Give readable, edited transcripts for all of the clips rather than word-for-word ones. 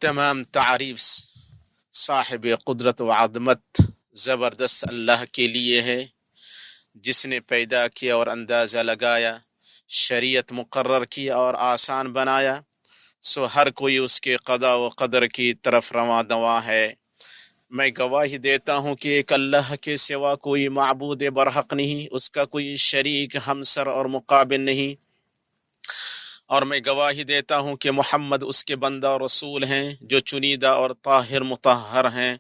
تمام تعریف صاحب قدرت و عظمت زبردست اللہ کے لیے ہے، جس نے پیدا کیا اور اندازہ لگایا، شریعت مقرر کیا اور آسان بنایا، سو ہر کوئی اس کے قضا و قدر کی طرف رواں دواں ہے۔ میں گواہی دیتا ہوں کہ ایک اللہ کے سوا کوئی معبود برحق نہیں، اس کا کوئی شریک ہمسر اور مقابل نہیں، اور میں گواہی دیتا ہوں کہ محمد اس کے بندہ اور رسول ہیں جو چنیدہ اور طاہر مطہر ہیں۔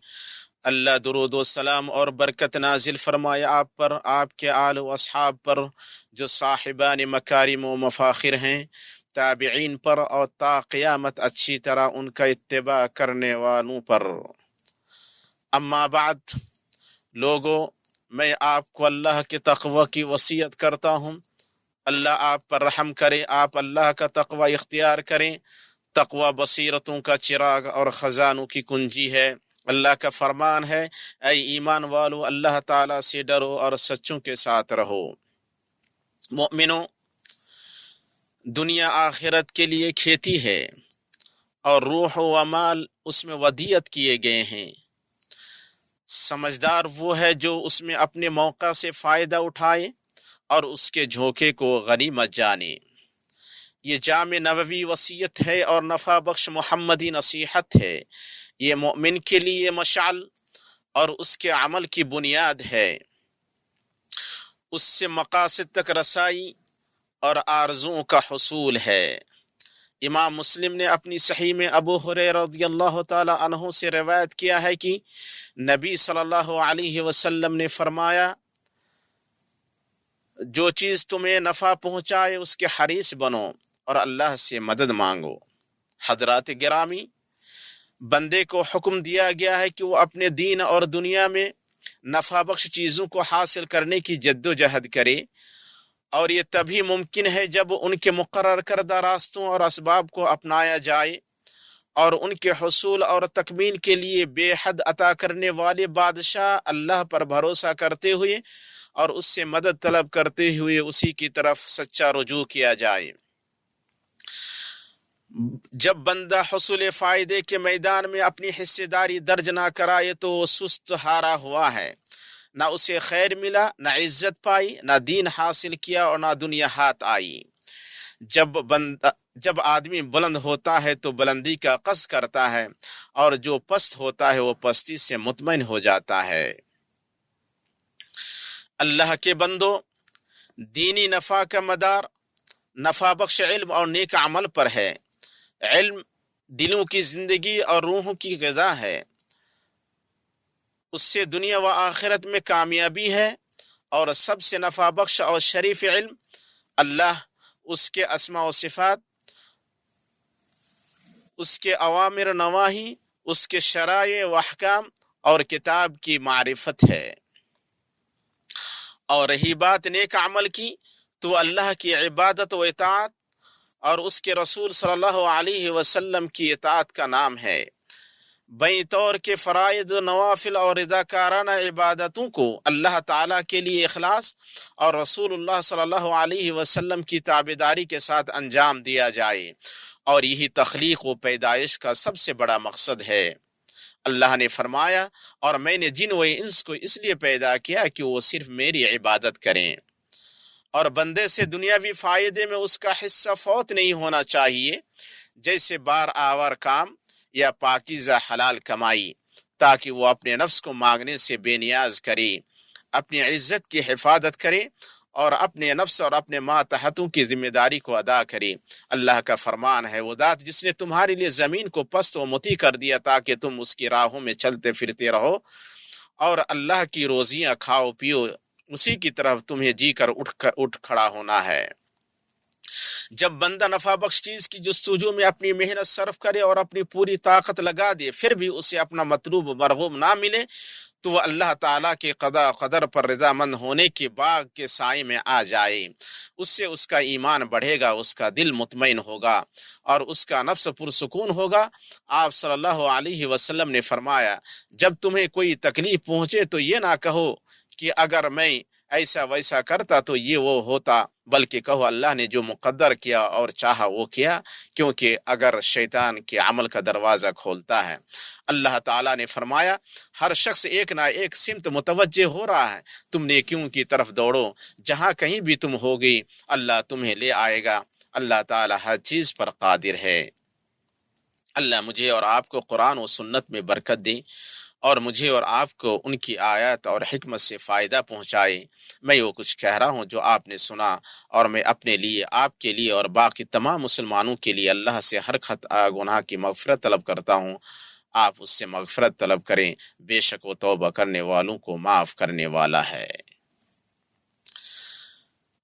اللہ درود و سلام اور برکت نازل فرمائے آپ پر، آپ کے آل و اصحاب پر جو صاحبان مکارم و مفاخر ہیں، تابعین پر اور تا قیامت اچھی طرح ان کا اتباع کرنے والوں پر۔ اما بعد، لوگو، میں آپ کو اللہ کے تقوی کی وصیت کرتا ہوں۔ اللہ آپ پر رحم کرے، آپ اللہ کا تقوی اختیار کریں۔ تقوی بصیرتوں کا چراغ اور خزانوں کی کنجی ہے۔ اللہ کا فرمان ہے، اے ایمان والو، اللہ تعالیٰ سے ڈرو اور سچوں کے ساتھ رہو۔ مومنو، دنیا آخرت کے لیے کھیتی ہے اور روح و مال اس میں ودیعت کیے گئے ہیں۔ سمجھدار وہ ہے جو اس میں اپنے موقع سے فائدہ اٹھائے اور اس کے جھونکے کو غنیمت جانے۔ یہ جامع نبوی وصیت ہے اور نفع بخش محمدی نصیحت ہے۔ یہ مومن کے لیے مشعل اور اس کے عمل کی بنیاد ہے۔ اس سے مقاصد تک رسائی اور آرزوؤں کا حصول ہے۔ امام مسلم نے اپنی صحیح میں ابو ہریرہ رضی اللہ تعالی عنہ سے روایت کیا ہے کہ نبی صلی اللہ علیہ وسلم نے فرمایا، جو چیز تمہیں نفع پہنچائے اس کے حریص بنو اور اللہ سے مدد مانگو۔ حضرات گرامی، بندے کو حکم دیا گیا ہے کہ وہ اپنے دین اور دنیا میں نفع بخش چیزوں کو حاصل کرنے کی جد و جہد کرے، اور یہ تبھی ممکن ہے جب ان کے مقرر کردہ راستوں اور اسباب کو اپنایا جائے، اور ان کے حصول اور تکمیل کے لیے بے حد عطا کرنے والے بادشاہ اللہ پر بھروسہ کرتے ہوئے اور اس سے مدد طلب کرتے ہوئے اسی کی طرف سچا رجوع کیا جائے۔ جب بندہ حصول فائدے کے میدان میں اپنی حصے داری درج نہ کرائے تو وہ سست ہارا ہوا ہے، نہ اسے خیر ملا، نہ عزت پائی، نہ دین حاصل کیا اور نہ دنیا ہاتھ آئی۔ جب آدمی بلند ہوتا ہے تو بلندی کا قصد کرتا ہے، اور جو پست ہوتا ہے وہ پستی سے مطمئن ہو جاتا ہے۔ اللہ کے بندو، دینی نفع کا مدار نفع بخش علم اور نیک عمل پر ہے۔ علم دلوں کی زندگی اور روحوں کی غذا ہے۔ اس سے دنیا و آخرت میں کامیابی ہے، اور سب سے نفع بخش اور شریف علم اللہ، اس کے اسماء و صفات، اس کے اوامر نواہی، اس کے شرائع و احکام اور کتاب کی معرفت ہے۔ اور رہی بات نیک عمل کی، تو اللہ کی عبادت و اطاعت اور اس کے رسول صلی اللہ علیہ وسلم کی اطاعت کا نام ہے۔ بیں طور کے فرائض، نوافل اور رضاکارانہ عبادتوں کو اللہ تعالیٰ کے لیے اخلاص اور رسول اللہ صلی اللہ علیہ وسلم کی تابعداری کے ساتھ انجام دیا جائے، اور یہی تخلیق و پیدائش کا سب سے بڑا مقصد ہے۔ اللہ نے فرمایا، اور میں نے جن و انس کو اس لیے پیدا کیا کہ وہ صرف میری عبادت کریں، اور بندے سے دنیاوی فائدے میں اس کا حصہ فوت نہیں ہونا چاہیے، جیسے بار آور کام یا پاکیزہ حلال کمائی، تاکہ وہ اپنے نفس کو مانگنے سے بے نیاز کرے، اپنی عزت کی حفاظت کرے، اور اپنے نفس اور اپنے ماتحتوں کی ذمہ داری کو ادا کرے۔ اللہ کا فرمان ہے، وہ ذات جس نے تمہارے لیے زمین کو پست و مطیع کر دیا تاکہ تم اس کی راہوں میں چلتے پھرتے رہو، اور اللہ کی روزیاں کھاؤ پیو، اسی کی طرف تمہیں جی کر اٹھ کھڑا ہونا ہے۔ جب بندہ نفع بخش چیز کی جستجو میں اپنی محنت صرف کرے اور اپنی پوری طاقت لگا دے، پھر بھی اسے اپنا مطلوب مرغوب نہ ملے، تو وہ اللہ تعالیٰ کے قضا قدر پر رضامند ہونے کے باغ کے سائے میں آ جائے۔ اس سے اس کا ایمان بڑھے گا، اس کا دل مطمئن ہوگا، اور اس کا نفس پرسکون ہوگا۔ آپ صلی اللہ علیہ وسلم نے فرمایا، جب تمہیں کوئی تکلیف پہنچے تو یہ نہ کہو کہ اگر میں ایسا ویسا کرتا تو یہ وہ ہوتا، بلکہ کہو اللہ نے جو مقدر کیا اور چاہا وہ کیا، کیونکہ اگر شیطان کے عمل کا دروازہ کھولتا ہے، اللہ تعالیٰ نے فرمایا ہر شخص ایک نہ ایک سمت متوجہ ہو رہا ہے، تم نیکیوں کی طرف دوڑو، جہاں کہیں بھی تم ہوگی اللہ تمہیں لے آئے گا، اللہ تعالیٰ ہر چیز پر قادر ہے۔ اللہ مجھے اور آپ کو قرآن و سنت میں برکت دے، اور مجھے اور آپ کو ان کی آیات اور حکمت سے فائدہ پہنچائے۔ میں وہ کچھ کہہ رہا ہوں جو آپ نے سنا، اور میں اپنے لیے، آپ کے لیے اور باقی تمام مسلمانوں کے لیے اللہ سے ہر خطا گناہ کی مغفرت طلب کرتا ہوں۔ آپ اس سے مغفرت طلب کریں، بے شک وہ توبہ کرنے والوں کو معاف کرنے والا ہے۔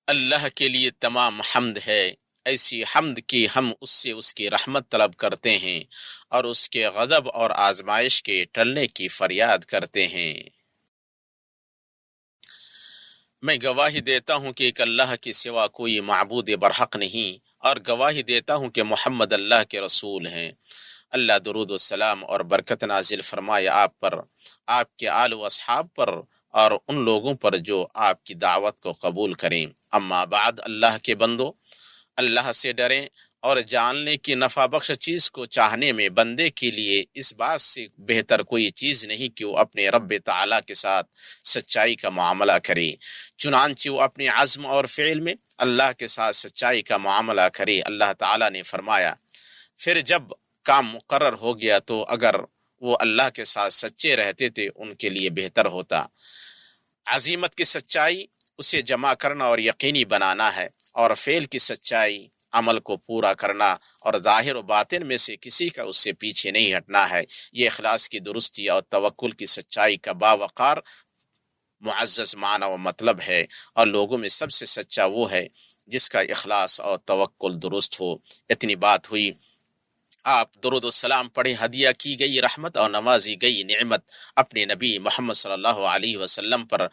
اللہ کے لیے تمام حمد ہے، ایسی حمد کی ہم اس سے اس کی رحمت طلب کرتے ہیں اور اس کے غضب اور آزمائش کے ٹلنے کی فریاد کرتے ہیں۔ میں گواہی دیتا ہوں کہ ایک اللہ کے سوا کوئی معبود برحق نہیں، اور گواہی دیتا ہوں کہ محمد اللہ کے رسول ہیں۔ اللہ درود و سلام اور برکت نازل فرمائے آپ پر، آپ کے آل و اصحاب پر، اور ان لوگوں پر جو آپ کی دعوت کو قبول کریں۔ اما بعد، اللہ کے بندو، اللہ سے ڈریں اور جان لیں کہ نفع بخش چیز کو چاہنے میں بندے کے لیے اس بات سے بہتر کوئی چیز نہیں کہ وہ اپنے رب تعالیٰ کے ساتھ سچائی کا معاملہ کرے، چنانچہ وہ اپنے عزم اور فعل میں اللہ کے ساتھ سچائی کا معاملہ کرے۔ اللہ تعالیٰ نے فرمایا پھر جب کام مقرر ہو گیا تو اگر وہ اللہ کے ساتھ سچے رہتے تھے ان کے لیے بہتر ہوتا۔ عزیمت کی سچائی اسے جمع کرنا اور یقینی بنانا ہے، اور فعل کی سچائی عمل کو پورا کرنا اور ظاہر و باطن میں سے کسی کا اس سے پیچھے نہیں ہٹنا ہے۔ یہ اخلاص کی درستی اور توکل کی سچائی کا باوقار معزز معنی و مطلب ہے، اور لوگوں میں سب سے سچا وہ ہے جس کا اخلاص اور توکل درست ہو۔ اتنی بات ہوئی، آپ درود السلام پڑھیں، ہدیہ کی گئی رحمت اور نوازی گئی نعمت اپنے نبی محمد صلی اللہ علیہ وسلم پر۔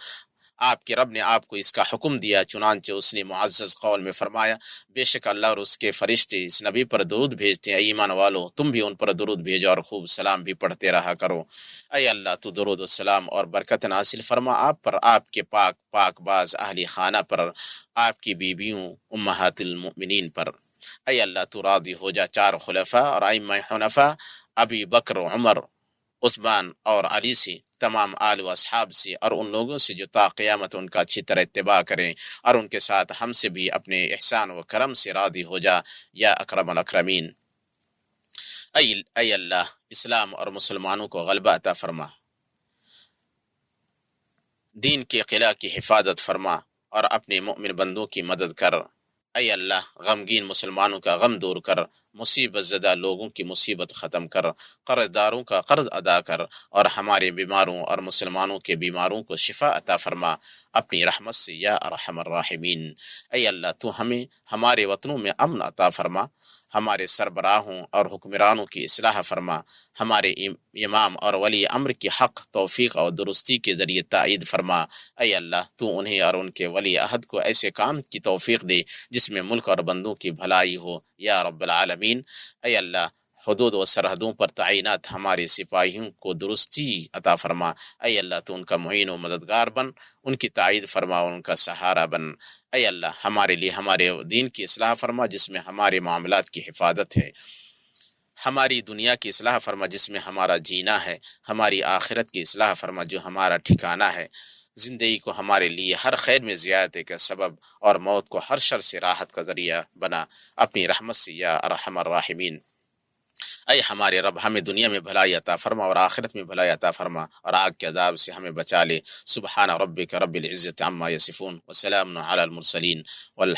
آپ کے رب نے آپ کو اس کا حکم دیا، چنانچہ اس نے معزز قول میں فرمایا بے شک اللہ اور اس کے فرشتے اس نبی پر درود بھیجتے ہیں، ایمان والو تم بھی ان پر درود بھیجو اور خوب سلام بھی پڑھتے رہا کرو۔ اے اللہ تو درود السلام اور برکت نازل فرما آپ پر، آپ کے پاک باز اہل خانہ پر، آپ کی بیویوں امہات المؤمنین پر۔ اے اللہ تو راضی ہو جا چار خلفاء اور ائمہ حنفاء ابی بکر، عمر، عثمان اور علی سے، تمام آل و اصحاب سے، اور ان لوگوں سے جو تا قیامت ان کا اچھی طرح اتباع کریں، اور ان کے ساتھ ہم سے بھی اپنے احسان و کرم سے راضی ہو جا یا اکرم الاکرمین۔ اے اللہ اسلام اور مسلمانوں کو غلبہ عطا فرما، دین کے قلعہ کی حفاظت فرما اور اپنے مؤمن بندوں کی مدد کر۔ اے اللہ غمگین مسلمانوں کا غم دور کر، مصیبت زدہ لوگوں کی مصیبت ختم کر، قرض داروں کا قرض ادا کر، اور ہمارے بیماروں اور مسلمانوں کے بیماروں کو شفا عطا فرما اپنی رحمت سے یا ارحم الراحمین۔ اے اللہ تو ہمیں ہمارے وطنوں میں امن عطا فرما، ہمارے سربراہوں اور حکمرانوں کی اصلاح فرما، ہمارے امام اور ولی امر کی حق، توفیق اور درستی کے ذریعے تائید فرما۔ اے اللہ تو انہیں اور ان کے ولی عہد کو ایسے کام کی توفیق دے جس میں ملک اور بندوں کی بھلائی ہو یا رب العالمین۔ اے اللہ حدود و سرحدوں پر تعینات ہمارے سپاہیوں کو درستی عطا فرما۔ اے اللہ تو ان کا معین و مددگار بن، ان کی تائید فرما اور ان کا سہارا بن۔ اے اللہ ہمارے لیے ہمارے دین کی اصلاح فرما جس میں ہمارے معاملات کی حفاظت ہے، ہماری دنیا کی اصلاح فرما جس میں ہمارا جینا ہے، ہماری آخرت کی اصلاح فرما جو ہمارا ٹھکانہ ہے، زندگی کو ہمارے لیے ہر خیر میں زیادتی کا سبب اور موت کو ہر شر سے راحت کا ذریعہ بنا اپنی رحمت سے یا ارحم الراحمین۔ اے ہمارے رب ہمیں دنیا میں بھلائی عطا فرما اور آخرت میں بھلائی عطا فرما، اور آگ کے عذاب سے ہمیں بچا لے۔ سبحان ربک رب العزت عما یصفون وسلام علی المرسلین